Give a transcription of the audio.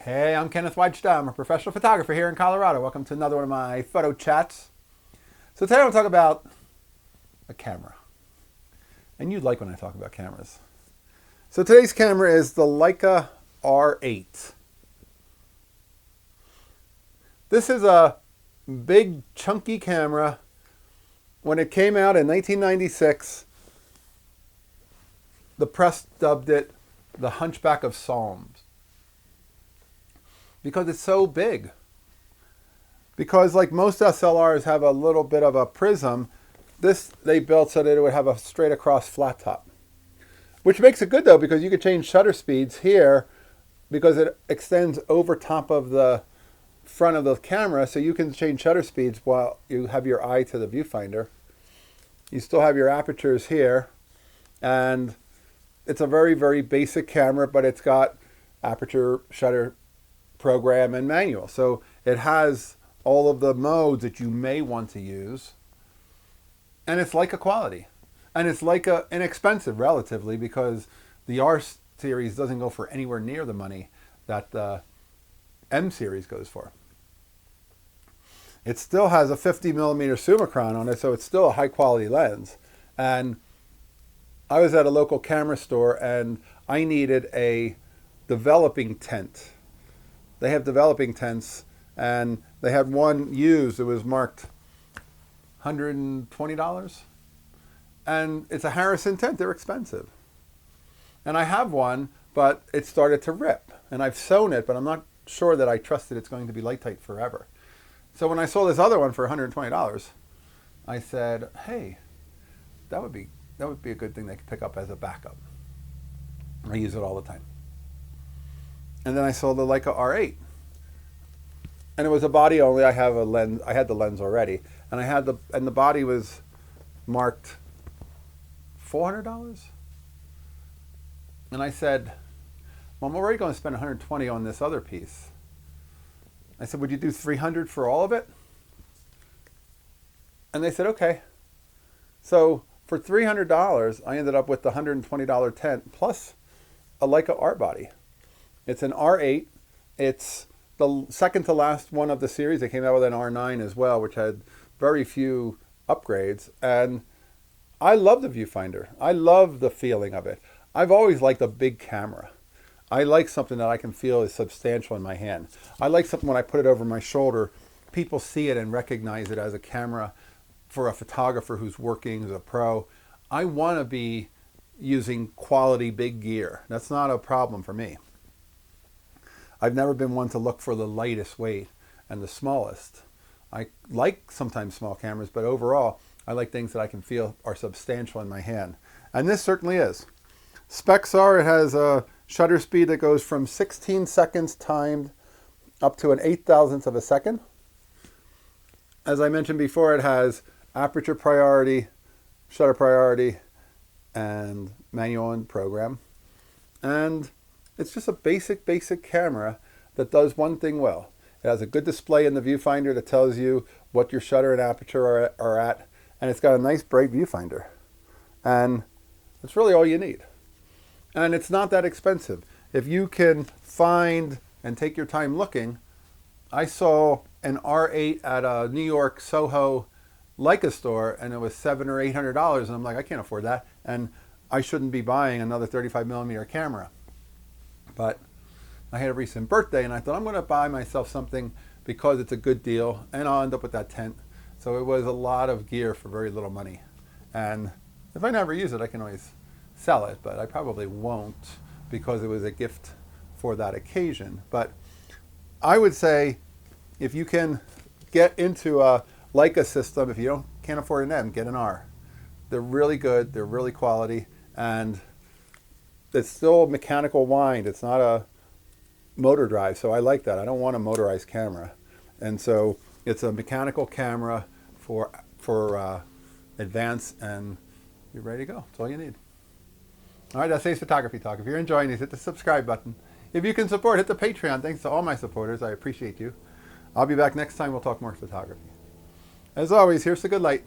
Hey, I'm Kenneth Wajda. I'm a professional photographer here in Colorado. Welcome to another one of my photo chats. So today I want to talk about a camera. And you'd like when I talk about cameras. So today's camera is the Leica R8. This is a big chunky camera. When it came out in 1996, the press dubbed it the Hunchback of Psalms. Because it's so big. Because like most SLRs have a little bit of a prism, this they built so that it would have a straight across flat top. Which makes it good though, because you could change shutter speeds here because it extends over top of the front of the camera, so you can change shutter speeds while you have your eye to the viewfinder. You still have your apertures here, and it's a very, very basic camera, but it's got aperture, shutter, program, and manual. So it has all of the modes that you may want to use, and it's Leica quality, and it's Leica inexpensive relatively, because the R series doesn't go for anywhere near the money that the M series goes for. It still has a 50mm Summicron on it, so it's still a high quality lens. And I was at a local camera store and I needed a developing tent. They have developing tents, and they had one used. It was marked $120. And it's a Harrison tent. They're expensive. And I have one, but it started to rip. And I've sewn it, but I'm not sure that I trusted it's going to be light tight forever. So when I saw this other one for $120, I said, hey, that would be a good thing they could pick up as a backup. I use it all the time. And then I saw the Leica R8. And it was a body only. I have a lens. I had the lens already. And the body was marked $400. And I said, well, I'm already going to spend $120 on this other piece. I said, would you do $300 for all of it? And they said, okay. So for $300, I ended up with the $120 tent plus a Leica R body. It's an R8. It's the second to last one of the series. They came out with an R9 as well, which had very few upgrades. And I love the viewfinder. I love the feeling of it. I've always liked a big camera. I like something that I can feel is substantial in my hand. I like something when I put it over my shoulder, people see it and recognize it as a camera for a photographer who's working as a pro. I want to be using quality big gear. That's not a problem for me. I've never been one to look for the lightest weight and the smallest. I like sometimes small cameras, but overall, I like things that I can feel are substantial in my hand. And this certainly is. Specs are, it has a shutter speed that goes from 16 seconds timed up to an 8,000th of a second. As I mentioned before, it has aperture priority, shutter priority, and manual and program. And it's just a basic camera that does one thing well. It has a good display in the viewfinder that tells you what your shutter and aperture are at, and it's got a nice bright viewfinder. And that's really all you need. And it's not that expensive. If you can find and take your time looking, I saw an R8 at a New York Soho Leica store, and it was $700 or $800, and I'm like, I can't afford that, and I shouldn't be buying another 35mm camera. But I had a recent birthday, and I thought I'm going to buy myself something because it's a good deal, and I'll end up with that tent. So it was a lot of gear for very little money. And if I never use it, I can always sell it, but I probably won't because it was a gift for that occasion. But I would say if you can get into a Leica system, if you can't afford an M, get an R. They're really good, they're really quality, and it's still mechanical wind. It's not a motor drive, so I like that. I don't want a motorized camera. And so it's a mechanical camera for advance, and you're ready to go. That's all you need. All right, that's today's Photography Talk. If you're enjoying these, hit the subscribe button. If you can support, hit the Patreon. Thanks to all my supporters. I appreciate you. I'll be back next time. We'll talk more photography. As always, here's the good light.